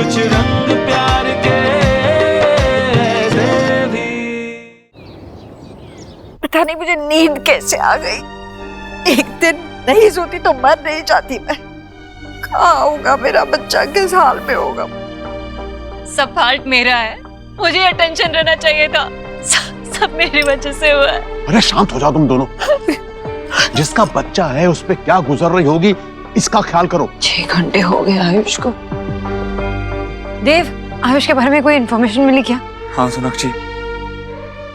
कुछ रंग प्यार के ऐसे भी। पता नहीं मुझे नींद कैसे आ गई। एक दिन नहीं सोती तो मर नहीं जाती मैं। कहाँ होगा मेरा बच्चा, किस हाल में होगा? सब फाल्ट मेरा है, मुझे अटेंशन रहना चाहिए था। सब मेरी वजह से हुआ है। अरे शांत हो जाओ तुम दोनों। जिसका बच्चा है उस पे क्या गुजर रही होगी इसका ख्याल करो। 6 घंटे हो गए आयुष को। देव, आयुष के बारे में कोई इन्फॉर्मेशन मिली क्या? हाँ सोनाक्षी,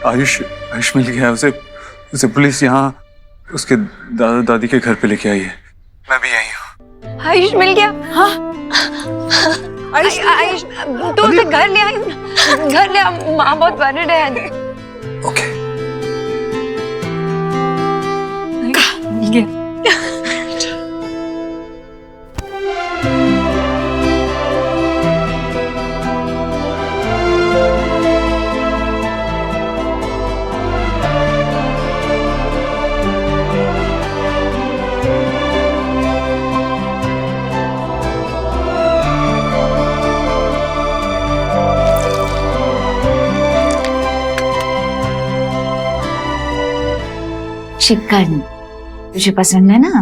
आयुष मिल गया। उसे पुलिस यहाँ उसके दादा दादी के घर पे लेके आई है। मैं भी आई हूँ। आयुष मिल गया? हाँ आयुष तो उसे घर ले आई, घर ले आ, माँ बहुत वरिड है। ओके मिल गया। चिकन तुझे पसंद है ना?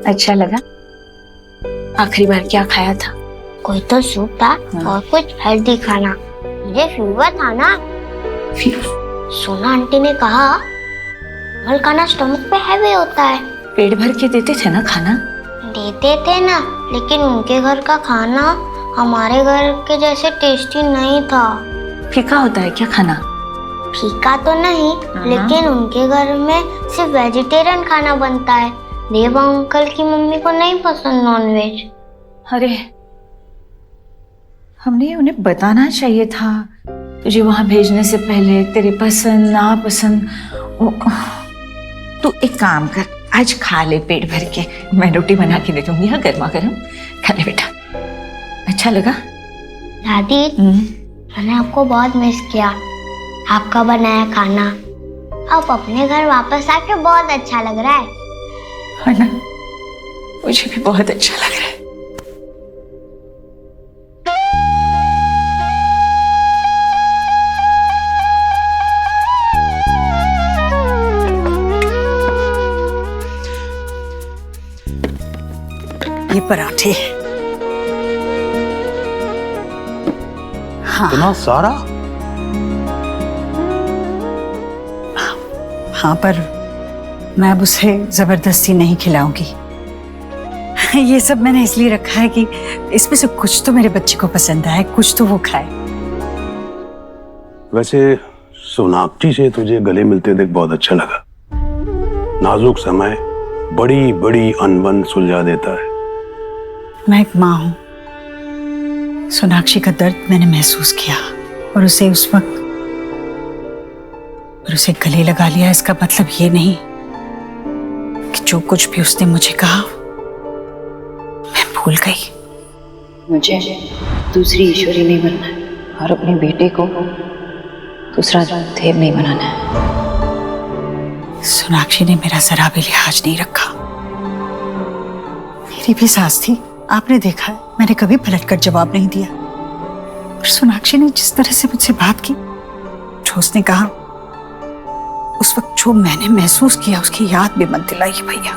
अच्छा लगा? आखिरी बार क्या खाया था? कोई तो सूप था और कुछ हेल्दी खाना। मुझे फीवर था ना। सोना आंटी ने कहा फल खाना स्टमक पे हैवी होता है। पेट भर के देते थे ना खाना? देते थे ना, लेकिन उनके घर का खाना हमारे घर के जैसे टेस्टी नहीं था। फीका होता है क्या खाना? फीका तो नहीं, लेकिन उनके घर में सिर्फ वेजिटेरियन खाना बनता है। देव अंकल की मम्मी को नहीं पसंद नॉनवेज। अरे हमने उन्हें बताना चाहिए था तुझे वहां भेजने से पहले। तेरे पसंद नापसंद। तू एक काम कर, आज खा ले पेट भर के। मैं रोटी बना के दे दूंगी, हाँ गर्मा गर्म। खा ले बेटा। अच्छा लगा? दादी मैंने आपको बहुत मिस किया। आपका बनाया खाना अब अपने घर वापस आके बहुत अच्छा लग रहा है ना? मुझे भी बहुत अच्छा लग रहा है। ये पराठे। हाँ। इतना सारा? हाँ, पर मैं अब उसे जबरदस्ती नहीं खिलाऊंगी। ये सब मैंने इसलिए रखा है कि इसमें से कुछ तो मेरे बच्चे को पसंद आए, कुछ तो वो खाए। वैसे सोनाक्षी से तुझे गले मिलते देख बहुत अच्छा लगा। नाजुक समय बड़ी बड़ी अनबन सुलझा देता है। मैं एक माँ हूँ। सोनाक्षी का दर्द मैंने महसूस किया और उसे उस वक्त और उसे गले लगा लिया। इसका मतलब ये नहीं कि जो कुछ भी उसने मुझे कहा मैं भूल गई। मुझे दूसरी ईश्वरी नहीं बनना है और अपने बेटे को दूसरा देव नहीं बनाना है। सोनाक्षी ने मेरा जरा भी लिहाज नहीं रखा। मेरी भी सास थी, आपने देखा है, मैंने कभी पलटकर जवाब नहीं दिया। और सोनाक्षी ने जिस तरह से मुझसे बात की, जो उसने कहा, उस वक्त जो मैंने महसूस किया उसकी याद भी मत दिलाई भैया।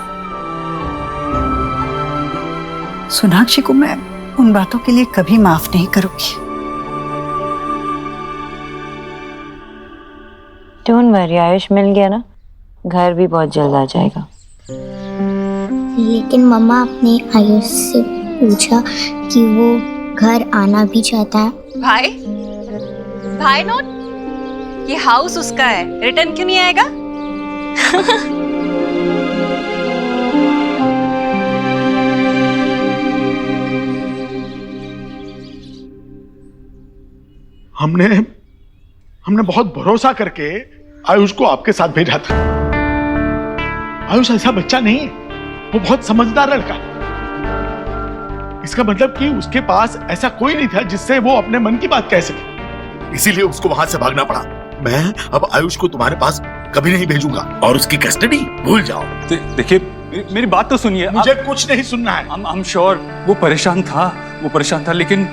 सोनाक्षी को मैं उन बातों के लिए कभी माफ नहीं करूंगी। डोंट वरी, आयुष मिल गया ना, घर भी बहुत जल्द आ जाएगा। लेकिन मम्मा अपने आयुष से पूछा कि वो घर आना भी चाहता है। भाई नोट, ये हाउस उसका है, रिटर्न क्यों नहीं आएगा? हमने बहुत भरोसा करके आयुष को आपके साथ भेजा था। आयुष ऐसा बच्चा नहीं है, वो बहुत समझदार लड़का। इसका मतलब कि उसके पास ऐसा कोई नहीं था जिससे वो अपने मन की बात कह सके, इसीलिए उसको वहां से भागना पड़ा। मैं अब आयुष को तुम्हारे पास कभी नहीं भेजूंगा और उसकी कस्टडी भूल जाओ। देखिए मेरी बात तो सुनिए। मुझे कुछ नहीं सुनना है। I'm sure वो परेशान था लेकिन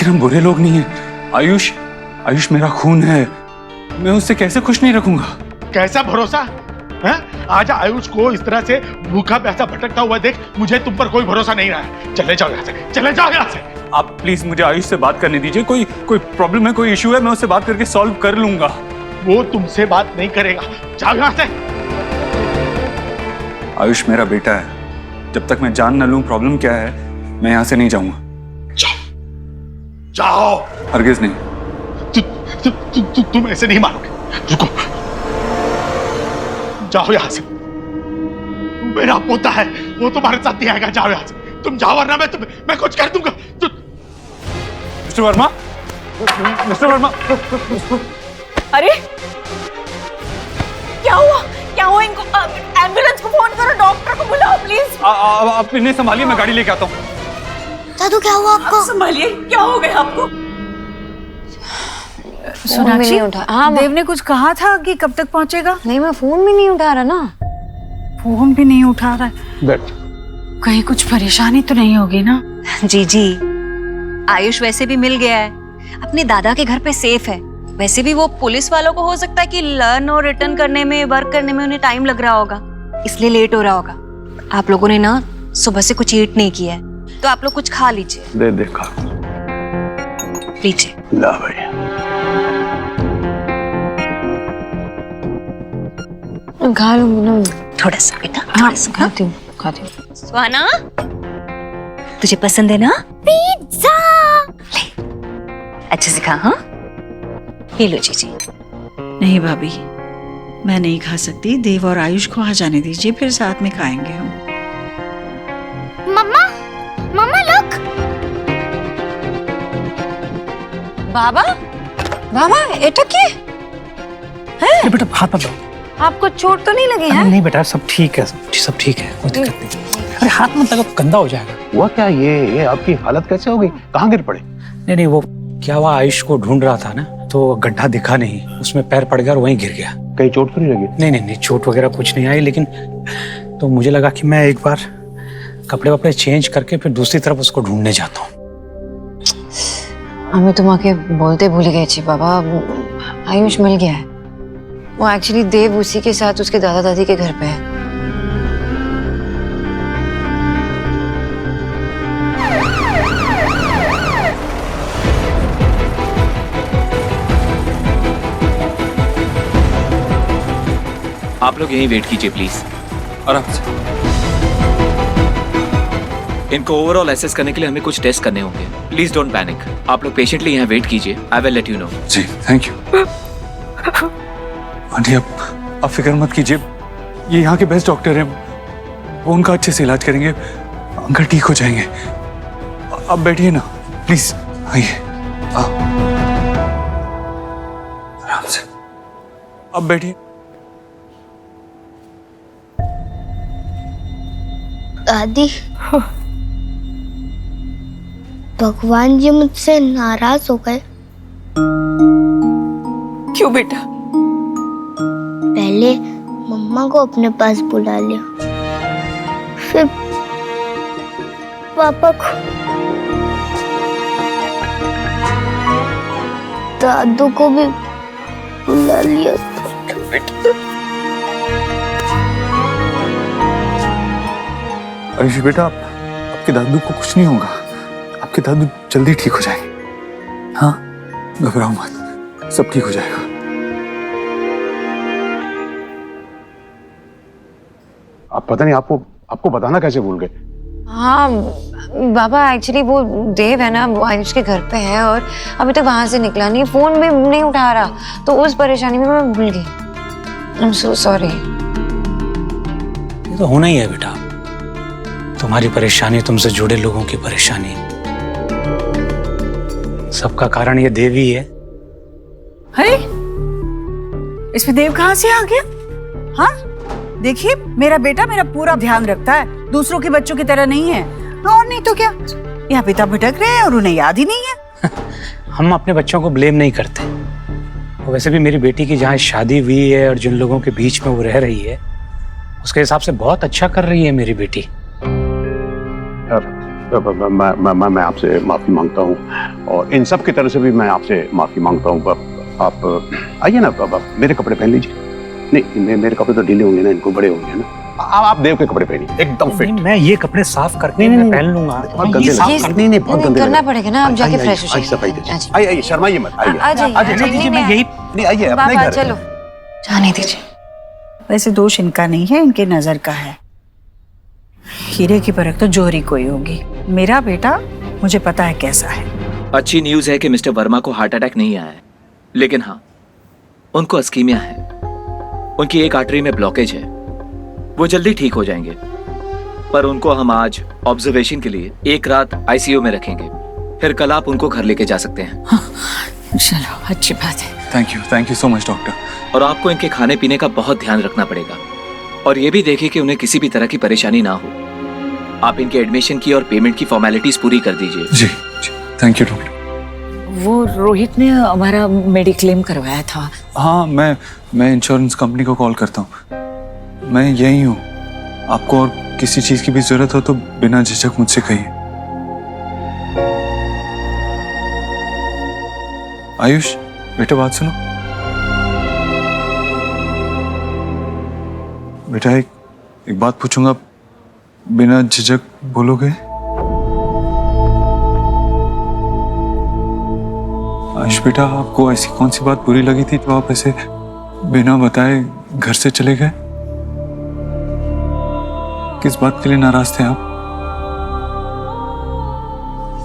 हम बुरे लोग नहीं हैं। आयुष मेरा खून है, मैं उससे कैसे खुश नहीं रखूंगा। कैसा भरोसा है? आज आयुष को इस तरह से भूखा प्यासा भटकता हुआ देख मुझे तुम पर कोई भरोसा नहीं रहा है। चले जाओ यहाँ से, चले जाओ यहाँ से। आप प्लीज मुझे आयुष से बात करने दीजिए। कोई प्रॉब्लम है, कोई इशू है, मैं उससे बात करके सॉल्व कर लूंगा। वो तुमसे बात नहीं करेगा, जाओ यहाँ से। आयुष मेरा बेटा है, जब तक मैं जान न लूं प्रॉब्लम क्या है मैं यहाँ से नहीं जाऊंगा। जाओ। हरगिज नहीं। तुम ऐसे नहीं मानोगे। रुको, जाओ यहाँ से। मेरा पोता है, वो तुम्हारे साथ नहीं आएगा। जाओ यहाँ से, तुम जाओ वरना मैं कुछ कर दूंगा। मिस्टर वर्मा, अरे क्या हुआ इनको? एम्बुलेंस को फोन करो, डॉक्टर को बुलाओ प्लीज। आप इन्हें संभालिए, मैं गाड़ी लेके आता हूँ। दादू क्या हुआ आपको? संभालिए, क्या हो गया आपको? सोनाक्षी, हाँ देव ने कुछ कहा था कि कब तक पहुंचेगा? नहीं, मैं फोन भी नहीं उठा रहा ना। फोन भी नहीं उठा रहा है। बैठ। कहीं कुछ परेशानी तो नहीं होगी ना? जी आयुष वैसे भी मिल गया है, अपने दादा के घर पे सेफ है। वैसे भी वो पुलिस वालों को हो सकता है कि लर्न और रिटर्न करने में, वर्क करने में उन्हें टाइम लग रहा होगा, इसलिए लेट हो रहा होगा। आप लोगों ने ना सुबह से कुछ ईट नहीं किया है, तो आप लोग कुछ खा लीजिए। दे खा लीजिए। ला भाई। खा लूंगी ना थोड़ा सा बेटा। हाँ, खाती हूँ। सुहाना, तुझे पसंद है ना पिज्जा? ले, अच्छे से खा। हाँ, ये लो जी। नहीं भाभी, मैं नहीं खा सकती। देव और आयुष को आ जाने दीजिए, फिर साथ में खाएंगे हम। मम्मा लुक। बाबा एटा क्या है? बेटा हाथ मत लो। आपको चोट तो नहीं लगी है? नहीं बेटा, सब ठीक है, सब ठीक है, कोई दिक्कत नहीं। अरे हाथ मत लगाओ, गंदा हो जाएगा। हुआ क्या? ये आपकी हालत कैसे हो गई? कहाँ गिर पड़े? नहीं, वो क्या हुआ, आयुष को ढूंढ रहा था ना, तो गड्ढा दिखा नहीं, उसमें पैर पड़ गया और वहीं गिर गया। कहीं चोट तो नहीं लगी? नहीं, चोट वगैरह कुछ नहीं आई, लेकिन तो मुझे लगा कि मैं एक बार कपड़े वपड़े चेंज करके फिर दूसरी तरफ उसको ढूंढने जाता हूँ। हमें तुम आके बोलते भूल गए छी बाबा, आयुष मिल गया है। वो एक्चुअली देव उसी के साथ उसके दादा दादी के घर पे है। आप लोग यहीं वेट कीजिए प्लीज। आराम से। इनको ओवरऑल एसेस करने के लिए हमें कुछ टेस्ट करने होंगे। Please don't panic. आप लोग पेशेंटली यहाँ वेट कीजिए। I will let you know. जी थैंक यू। आंटी आप फिक्र मत कीजिए, ये यहाँ के बेस्ट डॉक्टर हैं, वो उनका अच्छे से इलाज करेंगे, अंकल ठीक हो जाएंगे। आप बैठिए ना प्लीज, आइए। आराम से, आप बैठिए। दादी, भगवान जी मुझसे नाराज हो गए। क्यों बेटा? पहले मम्मा को अपने पास बुला लिया, फिर पापा को, दादू को भी बुला लिया। आयुष बेटा, आपके दादू को कुछ नहीं होगा, आपके दादू जल्दी ठीक हो जाएंगे। हाँ, घबराओ मत, सब ठीक हो जाएगा। आप पता नहीं आपको बताना कैसे भूल गए? हाँ बाबा, एक्चुअली वो देव है ना, वो आयुष के घर पे है और अभी तक वहां से निकला नहीं, फोन भी नहीं उठा रहा, तो उस परेशानी में मैं भूल गई। I am so sorry. ये तो होना ही है बेटा, तुम्हारी परेशानी, तुमसे जुड़े लोगों की परेशानी, सबका कारण ये देव ही है। अरे इसमें देव कहाँ से आ गया? हाँ देखिए, मेरा बेटा मेरा पूरा ध्यान रखता है, दूसरों के बच्चों की तरह नहीं है। और नहीं तो क्या, यहाँ पिता भटक रहे हैं और उन्हें याद ही नहीं है। हम अपने बच्चों को ब्लेम नहीं करते, वैसे भी मेरी बेटी की जहाँ शादी हुई है और जिन लोगों के बीच में वो रह रही है, उसके हिसाब से बहुत अच्छा कर रही है मेरी बेटी। मैं आपसे माफी मांगता हूँ और इन सब की तरफ से भी मैं आपसे माफी मांगता हूँ। आप आइए ना, मेरे कपड़े पहन लीजिए। नहीं, मेरे कपड़े तो ढीले होंगे ना, इनको बड़े होंगे ना। आप देव के कपड़े पहनिए, एकदम फिट। मैं ये कपड़े साफ करके मैं पहन लूंगा। बहुत गंदे नहीं, बहुत गंदे करना पड़ेगा ना, आप जाके फ्रेश हो जाइए। सफाई दीजिए। आइए, शर्माइए मत, आइए। मैं यही नहीं, आइए अपने घर। चलो जाने दीजिए। वैसे दोष इनका नहीं है, इनके नजर का है। हीरे की परख तो जोहरी कोई होगी। मेरा बेटा मुझे पता है कैसा है। अच्छी न्यूज है कि मिस्टर वर्मा को हार्ट अटैक नहीं आया है, लेकिन हाँ, उनको अस्कीमिया है। उनकी एक आर्टरी में ब्लॉकेज है। वो जल्दी ठीक हो जाएंगे, पर उनको हम आज ऑब्जर्वेशन के लिए एक रात आईसीयू में रखेंगे। फिर कल आप उनको घर लेके जा सकते हैं। चलो, अच्छी बात है। Thank you so much doctor. और आपको इनके खाने पीने का बहुत ध्यान रखना पड़ेगा, और ये भी देखिए कि उन्हें किसी भी तरह की परेशानी ना हो। आप इनके एडमिशन की और पेमेंट की फॉर्मेलिटीज पूरी कर दीजिए। जी, थैंक यू डॉक्टर। वो रोहित ने हमारा मेडिक्लेम करवाया था। हाँ, मैं इंश्योरेंस कंपनी को कॉल करता हूँ। मैं यही हूँ। आपको और किसी चीज की भी जरूरत हो तो बिना झिझक मुझसे कहिए। आयुष बेटा, बात सुनो। बेटा, एक बात पूछूंगा, बिना झिझक बोलोगे? आयुष बेटा, आपको ऐसी कौन सी बात बुरी लगी थी जो आप ऐसे बिना बताए घर से चले गए? किस बात के लिए नाराज थे आप?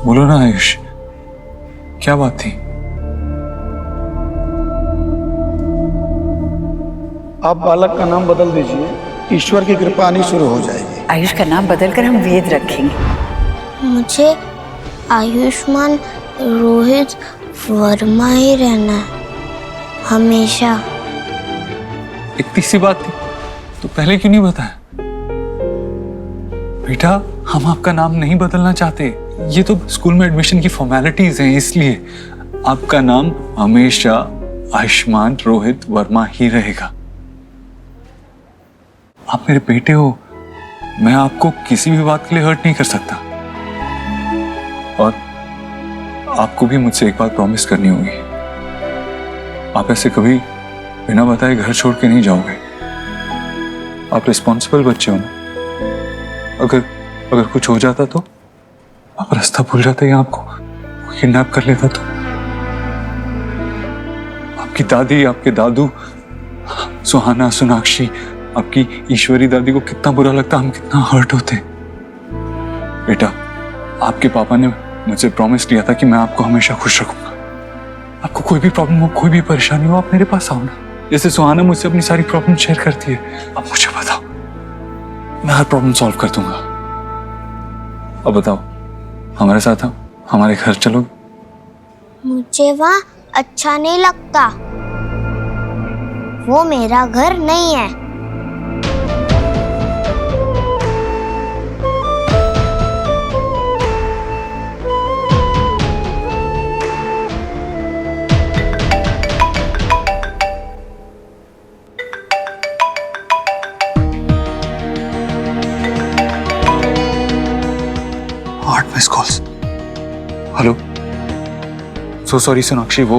बोलो ना आयुष, क्या बात थी? आप बालक का नाम बदल दीजिए, ईश्वर की कृपा आनी शुरू हो जाएगी। आयुष का नाम बदलकर हम वेद रखेंगे। मुझे आयुष्मान रोहित वर्मा ही रहना है हमेशा। इतनी सी बात थी तो पहले क्यों नहीं बताया? बेटा, हम आपका नाम नहीं बदलना चाहते। ये तो स्कूल में एडमिशन की फॉर्मेलिटीज हैं, इसलिए आपका नाम हमेशा आयुष्मान रोहित वर्मा ही रहेगा। आप मेरे बेटे हो, मैं आपको किसी भी बात के लिए हर्ट नहीं कर सकता। और आपको भी मुझसे एक बात प्रॉमिस करनी होगी। आप ऐसे कभी बिना बताए घर छोड़ के नहीं जाओगे। आप रिस्पॉन्सिबल बच्चे हो ना। अगर कुछ हो जाता तो? आप रास्ता भूल जाते या आपको किडनैप कर लेता तो? आपकी दादी, आपके दादू, सुहाना, सोनाक्षी, आपकी ईश्वरी दादी को कितना बुरा लगता, हम कितना हर्ट होते। बेटा, आपके पापा ने मुझे प्रॉमिस लिया था कि मैं आपको हमेशा खुश रखूंगा। आपको कोई भी प्रॉब्लम हो, कोई भी परेशानी हो, आप मेरे पास आओ ना। जैसे सुहाना मुझसे अपनी सारी प्रॉब्लम शेयर करती है, आप मुझे बताओ, मैं हर प्रॉब्लम सॉल्व कर दूंगा। अब बताओ, हमारे साथ आओ, हमारे घर चलोगे? मुझे वहाँ अच्छा नहीं लगता, वो मेरा घर नहीं है। Miss calls. Hello, so sorry Sonakshi, वो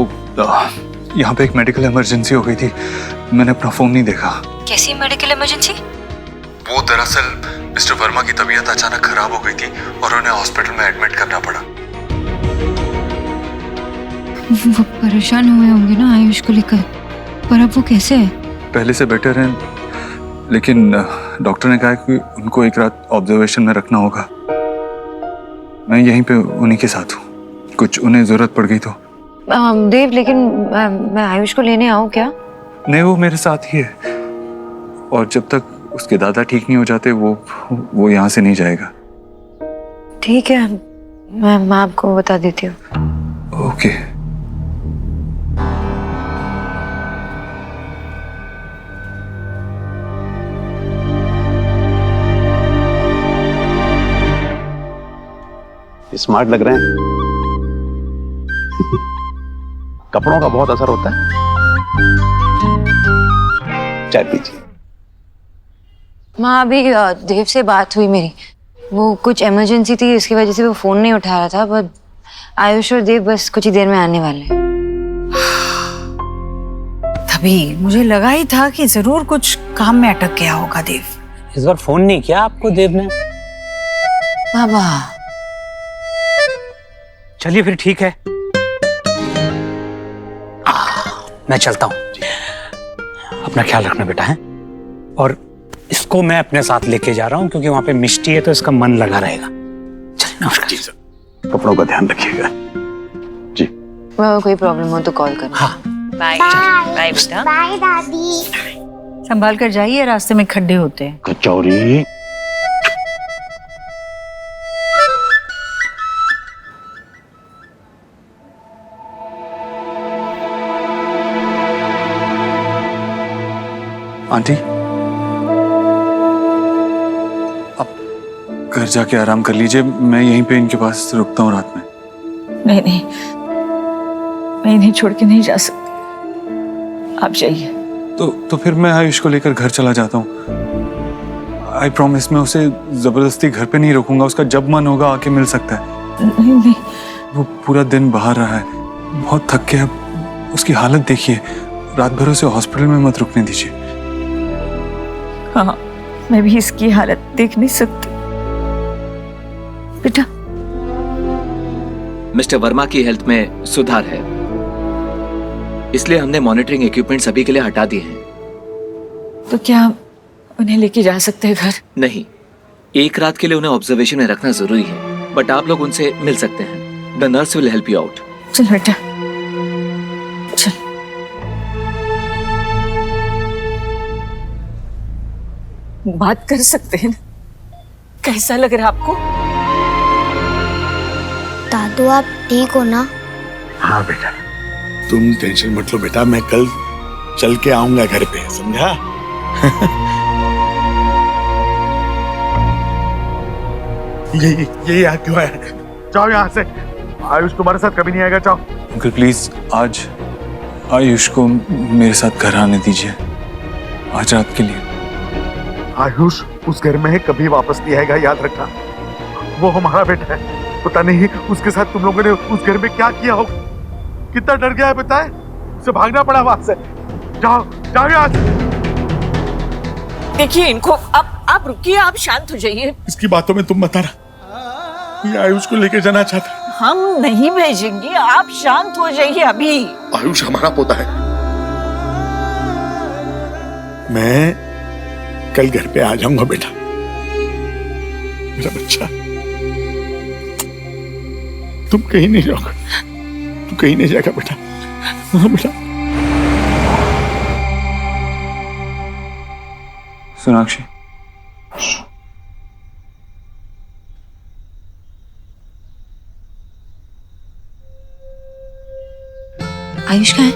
यहाँ पे एक मेडिकल इमरजेंसी हो गई थी, मैंने अपना फोन नहीं देखा। कैसी मेडिकल इमरजेंसी? वो दरअसल मिस्टर वर्मा की तबीयत अचानक खराब हो गई थी और उन्हें हॉस्पिटल में एडमिट करना पड़ा। वो परेशान हुए होंगे ना आयुष को लेकर, पर अब वो कैसे है? पहले से बेटर है, लेकिन डॉक्टर ने कहा कि उनको एक रात ऑब्जर्वेशन में रखना होगा। मैं यहीं पे उन्हीं के साथ हूँ, कुछ उन्हें जरूरत पड़ गई तो। देव, लेकिन मैं आयुष को लेने आऊँ क्या? नहीं, वो मेरे साथ ही है, और जब तक उसके दादा ठीक नहीं हो जाते वो यहाँ से नहीं जाएगा। ठीक है, मैं आपको बता देती हूँ। ओके। स्मार्ट लग रहे हैं। कपड़ों का बहुत असर होता है। चाय पीजिए। माँ अभी देव से बात हुई मेरी, वो कुछ इमरजेंसी थी इसकी वजह से वो फोन नहीं उठा रहा था, पर आयुष और देव बस कुछ ही देर में आने वाले हैं। तभी मुझे लगा ही था कि जरूर कुछ काम में अटक गया होगा देव। इस बार फोन नहीं किया आपको देव ने? बाबा चलिए फिर ठीक है, मैं चलता हूँ। अपना ख्याल रखना बेटा है, और इसको मैं अपने साथ लेके जा रहा हूँ क्योंकि वहां पे मिष्टी है तो इसका मन लगा रहेगा। चलिए नमस्कार। कपड़ों का ध्यान रखिएगा जी। कोई प्रॉब्लम हो तो कॉल करना। हाँ बाय बाय बेटा। बाय दादी। संभाल कर जाइए, रास्ते में खड्डे होते हैं। कचौरी। आंटी, आप घर जाके आराम कर लीजिए, मैं यहीं पे इनके पास रुकता हूँ रात में। नहीं नहीं, मैं इन्हें छोड़ के नहीं जा सकती, आप जाइए। तो फिर मैं आयुष को लेकर घर चला जाता हूँ। आई प्रॉमिस, मैं उसे जबरदस्ती घर पे नहीं रोकूंगा, उसका जब मन होगा आके मिल सकता है। नहीं नहीं, वो पूरा दिन बाहर रहा है, बहुत थक गया, उसकी हालत देखिए, रात भर उसे हॉस्पिटल में मत रुकने दीजिए। हाँ, मैं भी इसकी हालत देख नहीं सकती बेटा। मिस्टर वर्मा की हेल्थ में सुधार है, इसलिए हमने मॉनिटरिंग इक्विपमेंट सभी के लिए हटा दिए हैं। तो क्या उन्हें लेके जा सकते हैं घर? नहीं, एक रात के लिए उन्हें ऑब्जर्वेशन में रखना जरूरी है, बट आप लोग उनसे मिल सकते हैं। The nurse will help you out. चल बेटा चल। बात कर सकते हैं ना? कैसा लग रहा आपको? दादू आप ठीक हो ना? हाँ बेटा, तुम टेंशन मत लो बेटा, मैं कल चल के आऊंगा घर पे, समझा? ये यहाँ क्यों है? जाओ यहाँ से, आयुष तुम्हारे साथ कभी नहीं आएगा, जाओ। अंकल प्लीज आज आयुष को मेरे साथ घर आने दीजिए, आज रात के लिए। आयुष उस घर में है, कभी वापस नहीं आएगा, याद रखना। वो हमारा बेटा है, पता नहीं उसके साथ तुम लोगों ने उस घर में क्या किया हो, कितना डर गया है पता है, उसे भागना पड़ा वहां से। जाओ जाओ यहाँ से। देखिए इनको, आप रुकिए, आप शांत हो जाइए। इसकी बातों में तुम मत आना, ये आयुष को लेके जाना चाहता है। हम नहीं भेजेंगे, आप शांत हो जाइए अभी। आयुष हमारा पोता है, मैं कल घर पे आ जाऊंगा बेटा, मेरा बच्चा। तुम कहीं नहीं जाओगे, तू कहीं नहीं जाएगा बेटा। हाँ बेटा। सोनाक्षी, आयुष कहाँ है?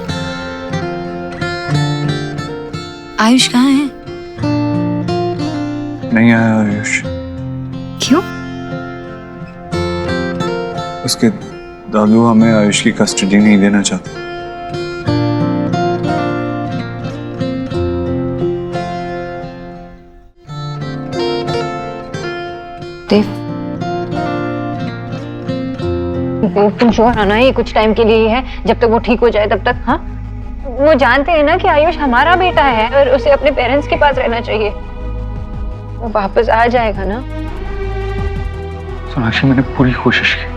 आयुष कहाँ है? नहीं आया आयुष। क्यों? उसके दादू हमें आयुष की कस्टडी नहीं देना चाहते। देव, तुम श्योर हो ना ये कुछ टाइम के लिए ही है, जब तक वो ठीक हो जाए तब तक? हाँ, वो जानते हैं ना कि आयुष हमारा बेटा है और उसे अपने पेरेंट्स के पास रहना चाहिए, वो वापस आ जाएगा ना। सोनाक्षी, मैंने पूरी कोशिश की,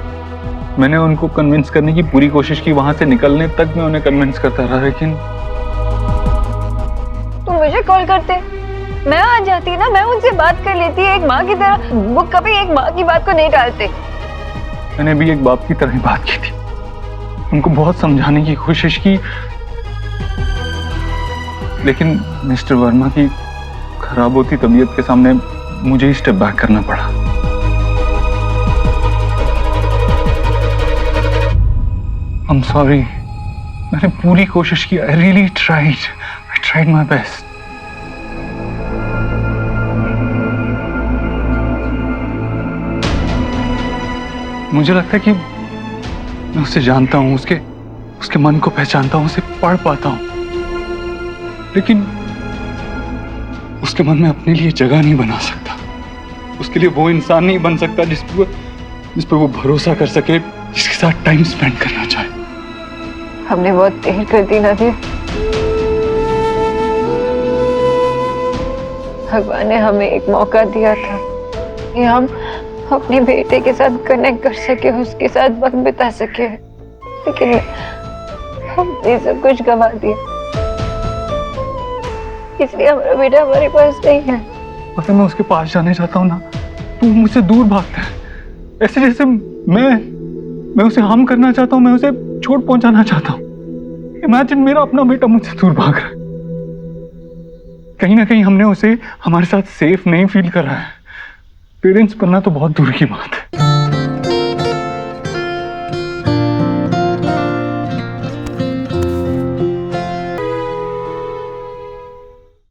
मैंने उनको कन्विंस करने की पूरी कोशिश की, वहां से निकलने तक मैं उन्हें कन्विंस करता रहा, लेकिन तुम मुझे कॉल करते, मैं आ जाती ना, मैं उनसे बात कर लेती एक माँ की तरह। वो कभी एक माँ की बात को नहीं टालते। मैंने भी एक बाप की तरह ही बात की थी, उनको बहुत समझाने की कोशिश की, लेकिन मिस्टर वर्मा की खराब होती तबीयत के सामने मुझे ही स्टेप बैक करना पड़ा। I'm sorry, मैंने पूरी कोशिश की, I really tried my best. मुझे लगता है कि मैं उसे जानता हूँ, उसके मन को पहचानता हूँ, उसे पढ़ पाता हूँ। लेकिन उसके मन में अपने लिए जगह नहीं बना सकता। उसके लिए वो इंसान नहीं बन सकता जिस पर वो भरोसा कर सके, जिसके साथ टाइम स्पेंड करना चाहे। हमने बहुत देर कर दी नदी। भगवान ने हमें एक मौका दिया था कि हम अपने बेटे के साथ कनेक्ट कर सके, उसके साथ वक्त बिता सके, लेकिन हमने सब कुछ गवा दिया। इसलिए हमारा बेटा हमारे पास नहीं है। पता मैं उसके पास जाने चाहता हूँ ना, तू मुझसे दूर भागता है, ऐसे जैसे मैं उसे हार्म करना चाहता हूँ, मैं उसे चोट पहुंचाना चाहता हूँ। इमेजिन मेरा अपना बेटा मुझसे दूर भाग रहा है। कहीं ना कहीं हमने उसे हमारे साथ सेफ नहीं फील करा है। पेरेंट्स बनना तो बहुत दूर की बात है।